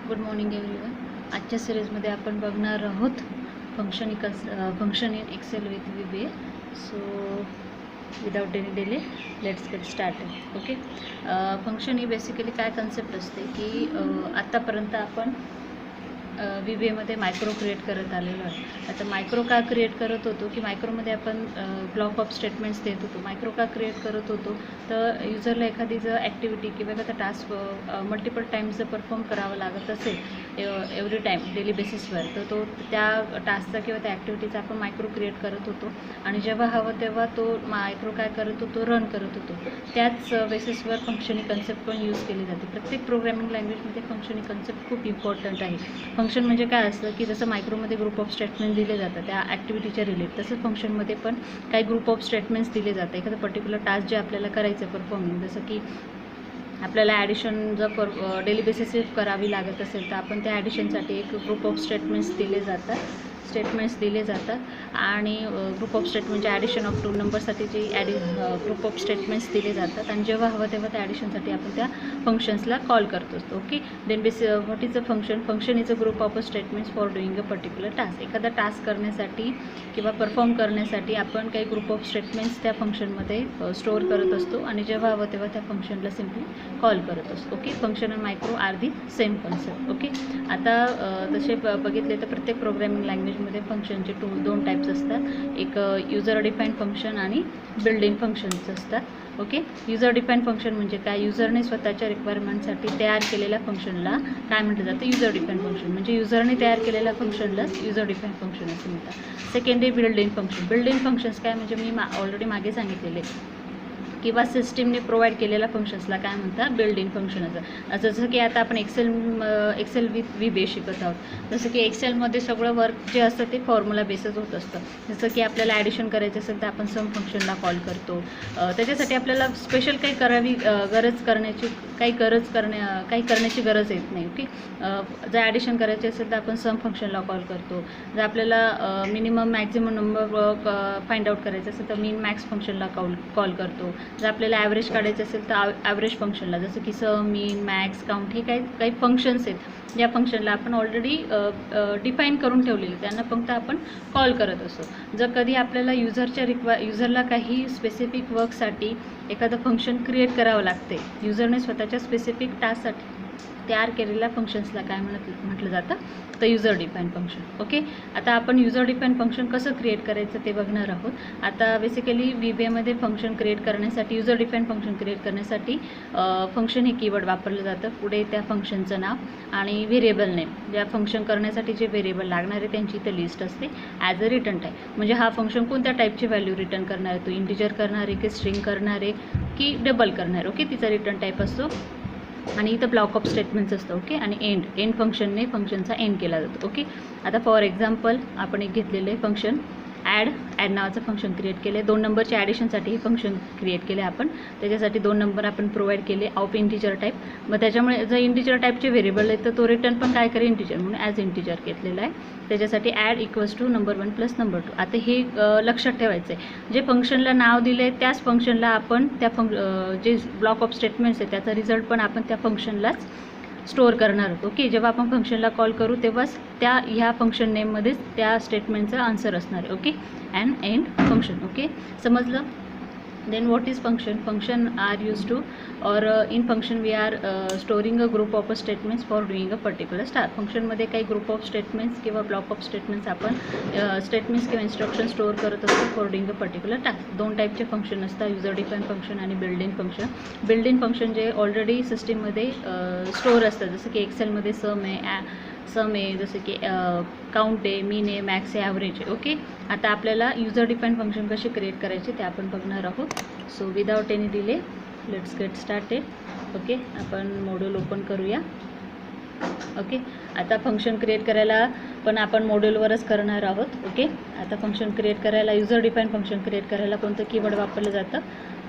Good morning everyone. आजच्या सिरीजमध्ये आपण बघणार आहोत function in Excel with VBA. So without any delay let's get started. Okay, function ही बेसिकली काय कन्सेप्ट असते की आत्तापर्यंत आपण VBAमध्ये मायक्रो क्रिएट करत आलेलो आहे. आता मायक्रो का क्रिएट करत होतो की मायक्रोमध्ये आपण ब्लॉक ऑफ स्टेटमेंट्स देत होतो. मायक्रो का क्रिएट करत होतो तर युजरला एखादी जर ॲक्टिव्हिटी किंवा एखादा टास्क मल्टिपल टाईम्स जर परफॉर्म करावं लागत असेल एव्हरी टाईम डेली बेसिसवर, तर तो त्या टास्कचा किंवा त्या ॲक्टिव्हिटीचा आपण मायक्रो क्रिएट करत होतो आणि जेव्हा हवं तेव्हा तो मायक्रो काय करत होतो, रन करत होतो. त्याच बेसिसवर फंक्शन ही कन्सेप्ट पण यूज केली जाते. प्रत्येक प्रोग्रॅमिंग लँग्वेजमध्ये फंक्शन ही कन्सेप्ट खूप इम्पॉर्टंट आहे. फंक्शन म्हणजे काय असतं की जसं मायक्रोमध्ये ग्रुप ऑफ स्टेटमेंट दिले जातात त्या ॲक्टिव्हिटीच्या रिलेट, तसंच फंक्शनमध्ये पण काही ग्रुप ऑफ स्टेटमेंट्स दिले जातात. एखादं पर्टिक्युलर टास्क जे आपल्याला करायचं परफॉर्मिंग, जसं की आपल्याला ॲडिशन जर डेली बेसिसवर करावी लागत असेल तर आपण त्या ॲडिशनसाठी एक ग्रुप ऑफ स्टेटमेंट्स दिले जातात आणि ग्रुप ऑफ स्टेटमेंटचे ॲडिशन ऑफ 2 नंबरसाठी जे ग्रुप ऑफ स्टेटमेंट्स दिले जातात आणि जेव्हा हवं तेव्हा त्या ॲडिशनसाठी आपण त्या फंक्शन्सला कॉल करत असतो. Okay, then what is a function? Function is a group of statements for doing a particular task. एखादा टास्क करण्यासाठी किंवा परफॉर्म करण्यासाठी आपण काही ग्रुप ऑफ स्टेटमेंट्स त्या फंक्शनमध्ये स्टोअर करत असतो आणि जेव्हा हवं तेव्हा त्या फंक्शनला सिम्पली कॉल करत असतो. ओके, फंक्शन आणि micro are the same concept. Okay, आता तसे बघितले तर प्रत्येक प्रोग्रॅमिंग लँग्वेजमध्ये फंक्शनचे दोन टाईप्स असतात. एक युजर डिफाईन्ड फंक्शन आणि बिल्ड इन फंक्शन्स असतात. ओके, युजर डिफाईन्ड फंक्शन म्हणजे काय? युजरने स्वतःच्या रिक्वायरमेंटसाठी तयार केलेल्या फंक्शनला काय म्हटलं जातं? User defined function. म्हणजे युजरने तयार केलेल्या फंक्शनलाच युजर डिफाईन्ड फंक्शन असं म्हणतात. सेकंड आहे build in function. Build in functions काय म्हणजे मी ऑलरेडी मागे सांगितलेले किंवा सिस्टीमने प्रोव्हाइड केलेल्या फंक्शन्सला काय म्हणतात? बिल्ड इन फंक्शन असं. जसं की आता आपण एक्सेल विथ VBA शिकत आहोत. जसं की एक्सेलमध्ये सगळं वर्क जे असतं ते फॉर्म्युला बेसच होत असतं. जसं की आपल्याला ॲडिशन करायचं असेल तर आपण सम फंक्शनला कॉल करतो. त्याच्यासाठी आपल्याला स्पेशल काही करण्याची गरज येत नाही. ओके, जर ॲडिशन करायचे असेल तर आपण सम फंक्शनला कॉल करतो. जर आपल्याला minimum maximum number find out करायचं असेल तर मिन मॅक्स फंक्शनला कॉल करतो. जर आपल्याला ॲव्हरेज काढायचं असेल तर ॲव्हरेज फंक्शनला, जसं की सम, मीन, मॅक्स, काउंट हे काही फंक्शन्स आहेत ज्या फंक्शनला आपण ऑलरेडी डिफाईन करून ठेवलेले, त्यांना फक्त आपण कॉल करत असतो. जर कधी आपल्याला युजरला काही स्पेसिफिक वर्कसाठी एखादं फंक्शन क्रिएट करावं लागते, युजरने स्वतःच्या स्पेसिफिक टास्कसाठी तयार केलेल्या फंक्शन्सला काय म्हटलं जातं? तर युजर डिफाईन फंक्शन. ओके, आता आपण युजर डिफाईन फंक्शन कसं क्रिएट करायचं ते बघणार आहोत. आता बेसिकली VBAमध्ये फंक्शन क्रिएट करण्यासाठी, युजर डिफाईन फंक्शन क्रिएट करण्यासाठी फंक्शन हे कीवर्ड वापरलं जातं. पुढे त्या फंक्शनचं नाव आणि व्हेरिएबल नेम. ज्या फंक्शन करण्यासाठी जे व्हेरिएबल लागणार आहे त्यांची इथं लिस्ट असते. ॲज अ रिटर्न टाईप म्हणजे हा फंक्शन कोणत्या टाईपची व्हॅल्यू रिटर्न करणार आहे, तो इंटिजर करणार आहे की स्ट्रिंग करणार आहे की डबल करणार. ओके, तिचा रिटर्न टाईप असतो आणि इथं ब्लॉक ऑफ स्टेटमेंट्स असतं. ओके, आणि एंड फंक्शनने फंक्शनचा एंड केला जातो. ओके, आता फॉर एक्झाम्पल आपण एक घेतलेलं आहे फंक्शन ॲड नावाचं फंक्शन क्रिएट केले. 2 नंबरच्या ॲडिशनसाठी हे फंक्शन क्रिएट केले आपण. त्याच्यासाठी 2 नंबर आपण प्रोव्हाइड केले ऑफ इंटिजर टाईप. मग त्याच्यामुळे जर इंटिजर टाईपचे व्हेरिएबल आहे तर तो रिटर्न पण काय करेल? इंटिजर, म्हणून ॲज इंटिजर घेतलेला आहे. त्याच्यासाठी add equals to number 1 plus number 2. आता हे लक्षात ठेवायचं आहे, जे फंक्शनला नाव दिलं आहे त्याच फंक्शनला आपण त्या जे ब्लॉक ऑफ स्टेटमेंट्स आहे त्याचा रिझल्ट पण आपण त्या फंक्शनलाच स्टोअर करणार आहोत. ओके, जेव्हा आपण फंक्शनला कॉल करू तेव्हाच ह्या फंक्शन नेममध्येच त्या स्टेटमेंटचा आन्सर असणार आहे. Okay, and end function. Okay, समजलं? Then what is function? Function are use to or in function we are storing a group of statements for doing a particular task. फंक्शनमध्ये काही group of statements किंवा block of statements आपण statements किंवा instruction store करत असतो for doing a particular task. 2 टाईपचे function असतात, user define function आणि build in function. Build in function जे ऑलरेडी सिस्टीममध्ये स्टोअर असतात, जसं की एक्सेलमध्ये सम आहे, जसं की काउंट आहे, मीन आहे, मॅक्स आहे, ॲव्हरेज आहे. ओके, आता आपल्याला युजर डिफाईन फंक्शन कसे क्रिएट करायचे ते आपण बघणार आहोत. So without any delay let's get started. Okay, आपण मॉड्यूल ओपन करूया. ओके, आता फंक्शन क्रिएट करायला पण आपण मॉड्यूलवरच करणार आहोत. ओके, आता फंक्शन क्रिएट करायला, युजर डिफाईन फंक्शन क्रिएट करायला कोणतं कीवर्ड वापरलं जातं?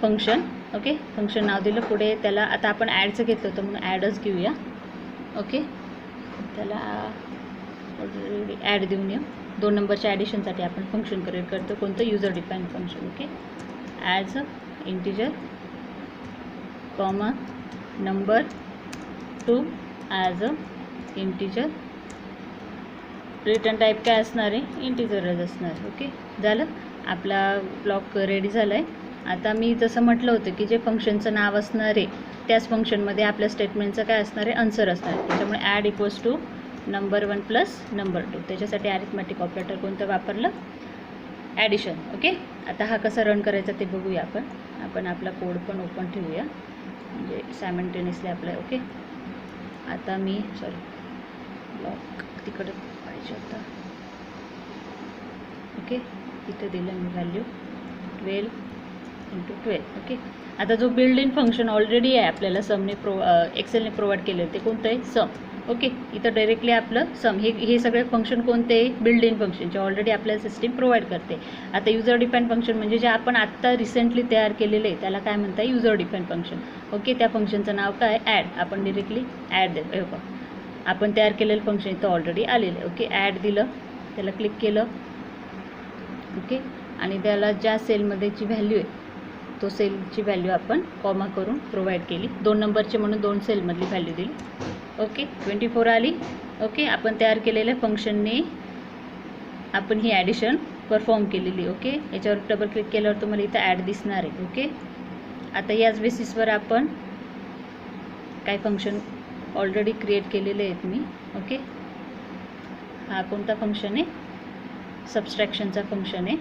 फंक्शन. ओके, फंक्शन नाव दिलं, पुढे त्याला आता आपण ॲडचं घेतलं होतं म्हणून ॲडच घेऊया. ओके, त्याला ऑलरेडी ॲड देऊन या. 2 नंबरच्या ॲडिशनसाठी आपण फंक्शन क्रिएट करतो, कोणतं? User define function. Okay, as a integer comma number 2 as a integer, return type काय असणार आहे, इंटिजरच असणार. ओके, झालं, आपला ब्लॉक रेडी झाला आहे. आता मी जसं म्हटलं होतं की जे फंक्शनचं नाव असणार आहे त्याच फंक्शनमध्ये आपल्या स्टेटमेंटचं काय असणार आहे, आन्सर असणार आहे. त्याच्यामुळे add equals to number 1 plus number 2. त्याच्यासाठी ॲरिथमॅटिक ऑपरेटर कोणतं वापरलं, ॲडिशन. ओके, आता हा कसा रन करायचा ते बघूया आपण आपला कोड पण ओपन ठेवूया म्हणजे सायमल्टेनियसली आपल्या. ओके, आता मी ब्लॉक तिकडे पाहिजे होता. ओके, इथे दिलं मी व्हॅल्यू 12 × 12. ओके, आता जो बिल्ड इन फंक्शन ऑलरेडी आहे आपल्याला समने एक्सेलने प्रोव्हाइड केलेलं ते कोणतं आहे, सम. ओके, इथं डायरेक्टली आपलं सम हे सगळे फंक्शन कोणते आहे, बिल्ड इन फंक्शन जे ऑलरेडी आपल्याला सिस्टीम प्रोव्हाइड करते. आता युजर डिपेंड फंक्शन म्हणजे जे आपण आत्ता रिसेंटली तयार केलेलं आहे त्याला काय म्हणता, युजर डिपेंड फंक्शन. ओके, त्या फंक्शनचं नाव काय, ॲड. आपण डिरेक्टली ॲड देतो. हे बघा, आपण तयार केलेलं फंक्शन इथं ऑलरेडी आलेलं आहे. ओके, ॲड दिलं, त्याला क्लिक केलं. ओके, आणि त्याला ज्या सेलमध्येची व्हॅल्यू आहे तो सेलची व्हॅल्यू आपण कॉमा करून प्रोव्हाइड केली. 2 नंबरचे म्हणून 2 सेलमधली व्हॅल्यू दिली. ओके, 24 आली. ओके, आपण तयार केलेल्या फंक्शनने आपण ही ॲडिशन परफॉर्म केलेली. ओके, याच्यावर डबल क्लिक केल्यावर तुम्हाला इथं ॲड दिसणार आहे. ओके, आता याच बेसिसवर आपण काय फंक्शन ऑलरेडी क्रिएट केलेले आहेत मी. ओके, हा कोणता फंक्शन आहे, सबस्ट्रॅक्शनचा फंक्शन आहे.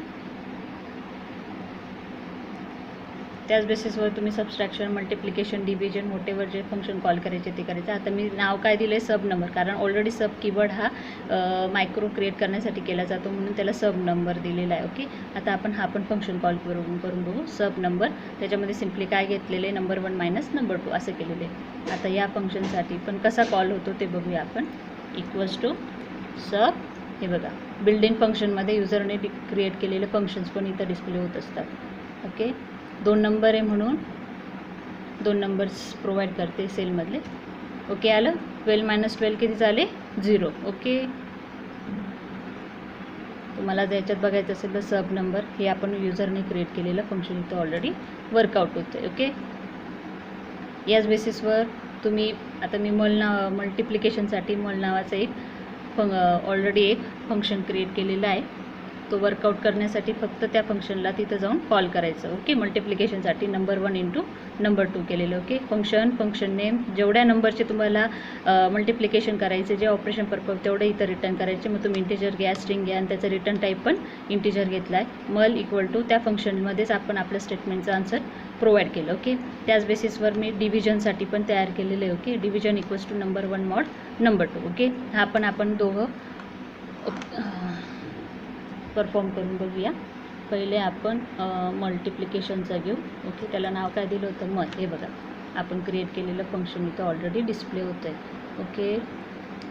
त्याच बेसिसवर तुम्ही सबस्ट्रॅक्शन, मल्टिप्लिकेशन, डिव्हिजन, व्हॉटेवर जे फंक्शन कॉल करायचे ते करायचं. आता मी नाव काय दिलं आहे, सब नंबर, कारण ऑलरेडी सब कीवर्ड हा मायक्रो क्रिएट करण्यासाठी केला जातो म्हणून त्याला सब नंबर दिलेला आहे. ओके, आता आपण हा पण फंक्शन कॉल करून बघू, सब नंबर. त्याच्यामध्ये सिम्पली काय घेतलेलं आहे, नंबर 1 मायनस नंबर 2 असं केलेलं आहे. आता या फंक्शनसाठी पण कसा कॉल होतो ते बघूया आपण. इक्वल्स टू सब, हे बघा, बिल्ड इन फंक्शनमध्ये युजरने क्रिएट केलेले फंक्शन्स पण इथं डिस्प्ले होत असतात. ओके, 2 नंबर आहे म्हणून 2 नंबर्स प्रोव्हाइड करते सेलमधले. ओके, आलं. 12 - 12 किती झाले, 0. ओके, तुम्हाला जर याच्यात बघायचं असेल तर सब नंबर हे आपण युजरने क्रिएट केलेलं फंक्शन इथं ऑलरेडी वर्कआउट होतं. ओके, याच बेसिसवर तुम्ही आता मी मल्टिप्लिकेशनसाठी मल नावाचं एक ऑलरेडी एक फंक्शन क्रिएट केलेलं आहे. तो वर्कआउट करण्यासाठी फक्त त्या फंक्शनला तिथं जाऊन कॉल करायचं. ओके, मल्टिप्लिकेशनसाठी नंबर 1 × नंबर 2 केलेलं. ओके, फंक्शन नेम, जेवढ्या नंबरचे तुम्हाला मल्टिप्लिकेशन करायचे, जे ऑपरेशन परफॉर्म तेवढे इथं रिटर्न करायचे. मग तुम्ही इंटिजर घ्या, स्ट्रिंग घ्या, आणि त्याचं रिटर्न टाईप पण इंटिजर घेतला आहे. मल इक्वल टू त्या फंक्शनमध्येच आपण आपल्या स्टेटमेंटचं आन्सर प्रोव्हाइड केलं. ओके, त्याच बेसिसवर मी डिव्हिजनसाठी पण तयार केलेलं आहे. Okay, division equals to number 1 mod number 2. Okay, हा पण आपण दोघं परफॉर्म करून बघूया. पहिले आपण मल्टिप्लिकेशनचा घेऊ. ओके, त्याला नाव काय दिलं होतं, मल. हे बघा, आपण क्रिएट केलेलं फंक्शन इथं ऑलरेडी डिस्प्ले होतं आहे. ओके,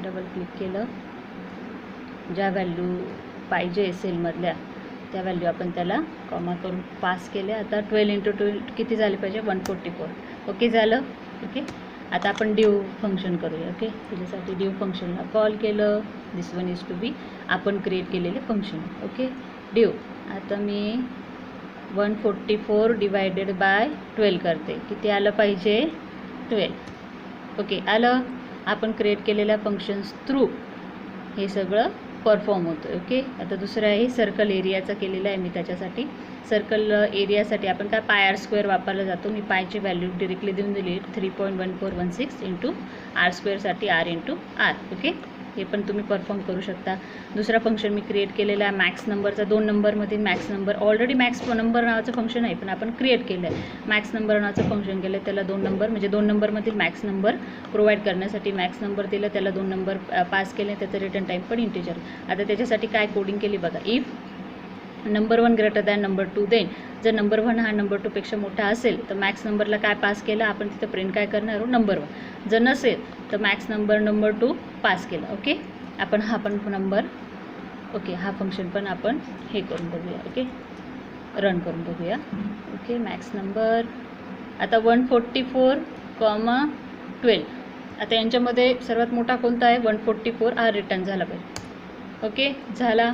डबल क्लिक केलं, ज्या व्हॅल्यू पाहिजे सेलमधल्या त्या व्हॅल्यू आपण त्याला कॉमा करून पास केल्या. आता 12 × 12 किती झाले पाहिजे, 144. ओके, झालं. ओके, आता आपण डिव फंक्शन करूया. ओके, त्याच्यासाठी डिव फंक्शनला कॉल केलं. दिस वन इज टू बी आपण क्रिएट केलेले फंक्शन. ओके, डिव. आता मी 144 डिवायडेड बाय 12 करते. किती आलं पाहिजे, 12. ओके, आलं. आपण क्रिएट केलेल्या फंक्शन्स थ्रू हे सगळं परफॉर्म होतं. ओके, आता दुसरं आहे सर्कल एरियाचा केलेला आहे मी. त्याच्यासाठी सर्कल एरियासाठी आपण काय πr² वापरला जातो. मी पायची व्हॅल्यू डिरेक्टली देऊन दिली 3.1416 × r² साठी r × r. ओके, हे पण तुम्ही परफॉर्म करू शकता. दुसरा फंक्शन मी क्रिएट केलेला आहे मॅक्स नंबरचा. 2 नंबरमधील max number, already max number नावाचं फंक्शन आहे पण आपण क्रिएट केलं आहे. मॅक्स नंबर नावाचं फंक्शन केलं, त्याला 2 नंबर म्हणजे 2 नंबरमधील मॅक्स नंबर प्रोव्हाइड करण्यासाठी मॅक्स नंबर दिलं, त्याला 2 नंबर पास केले, त्याचं रिटर्न टाईप पण इंटिजर. आता त्याच्यासाठी काय कोडिंग केली बघा. If number 1 greater than number 2 then, जर नंबर 1 हा नंबर 2 पेक्षा मोठा असेल तर मॅक्स नंबरला काय पास केलं आपण तिथं प्रिंट काय करणार नंबर 1. जर नसेल तर मॅक्स नंबर 2 पास केला. ओके, आपण हा पण नंबर, ओके, हा फंक्शन पण आपण हे करून बघूया. ओके, रन करून बघूया. ओके, मॅक्स नंबर आता 144, 12. आता यांच्यामध्ये सर्वात मोठा कोणता आहे, 144 हा रिटर्न झाला पाहिजे. ओके, झाला.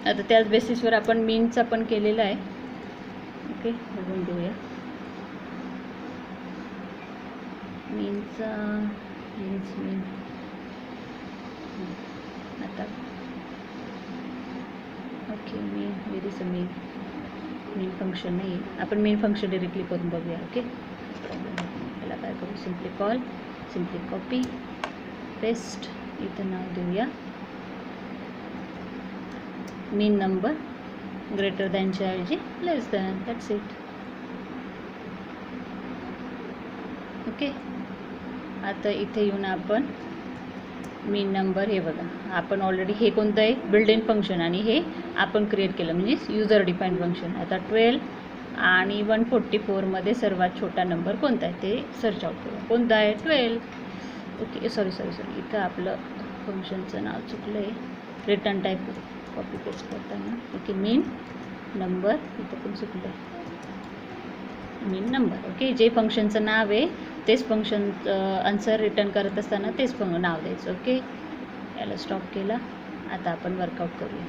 आता त्याच बेसिसवर आपण मीनचा पण केलेला आहे. ओके, बघून घेऊया मीनचा. ओके मेन फंक्शन नाही आहे, आपण मेन फंक्शन डिरेक्टली करून बघूया. ओके याला काय करू, simply call, simply copy paste, इथं नाव देऊया मीन नंबर ग्रेटर दॅनच्या ऐवजी लेस दॅन, दॅट्स इट. ओके आता इथे येऊन आपण मीन नंबर, हे बघा आपण ऑलरेडी हे कोणतं आहे बिल्ड इन फंक्शन आणि हे आपण क्रिएट केलं म्हणजे युजर डिफाईन्ड फंक्शन. आता 12 आणि 144 सर्वात छोटा नंबर कोणता आहे ते सर्च आउट करू. कोणता आहे 12. ओके सॉरी इथं आपलं फंक्शनचं नाव चुकलं आहे, रिटर्न टाईप कॉपी पेस्ट करताना. ओके मीन नंबर इथं पण चुकलं आहे, मीन नंबर. ओके जे फंक्शनचं नाव आहे तेच फंक्शन आन्सर रिटर्न करत असताना तेच नाव द्यायचं. ओके याला स्टॉप केला. आता आपण वर्कआउट करूया.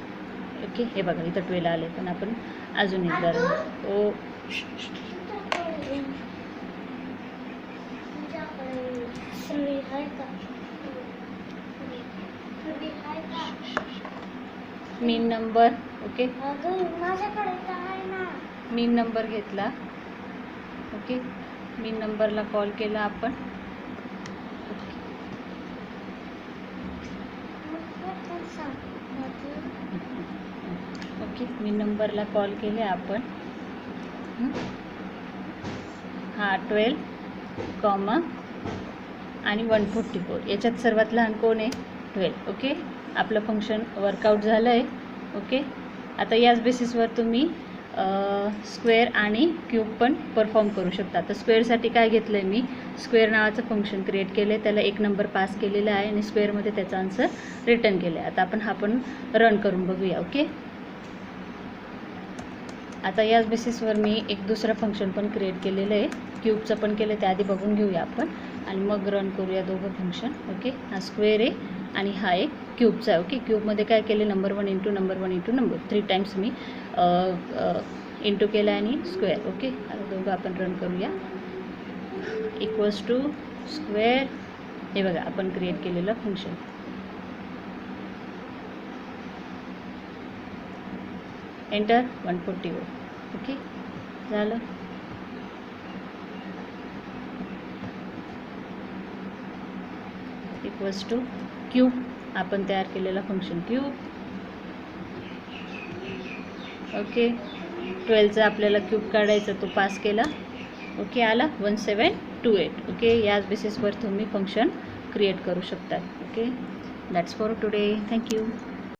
ओके हे बघा इथं 12 आले, पण आपण अजून एकदा ओ मीन नंबर. ओके मीन नंबर घेतला. ओके मीन नंबरला कॉल केला आपण. ओके मीन नंबरला कॉल केले आपण. हा 12, कॉमा आणि 144 याच्यात सर्वात लहान कोण आहे 12. ओके आपलं फंक्शन वर्कआउट झालं आहे. ओके आता याच बेसिसवर तुम्ही स्क्वेअर आणि क्यूब पण परफॉर्म करू शकता. आता स्क्वेअरसाठी काय घेतलं आहे मी, स्क्वेअर नावाचं फंक्शन क्रिएट केलं आहे, त्याला एक नंबर पास केलेला आहे आणि स्क्वेअरमध्ये त्याचा आन्सर रिटर्न केला आहे. आता आपण हा पण रन करून बघूया. ओके आता याच बेसिसवर मी एक दुसरं फंक्शन पण क्रिएट केलेलं आहे, क्यूबचं पण केलं, ते आधी बघून घेऊया आपण आणि मग रन करूया दोघं फंक्शन. ओके हा स्क्वेअर आहे आणि हा एक क्यूबचा आहे. ओके क्यूबमध्ये काय केले, number 1 into number 1 into number 3 times मी इंटू केला आणि स्क्वेअर. ओके आता दोघं आपण रन करूया. इक्वल्स टू स्क्वेअर, हे बघा आपण क्रिएट केलेलं फंक्शन. एंटर 144. ओके झालं. इक्वल्स टू क्यूब, आपण तयार केलेला फंक्शन क्यूब. ओके 12चा आपल्याला क्यूब काढायचा, तो पास केला. ओके आला 1728. ओके याच बेसिसवर तुम्ही फंक्शन क्रिएट करू शकता. Okay that's for today. Thank you.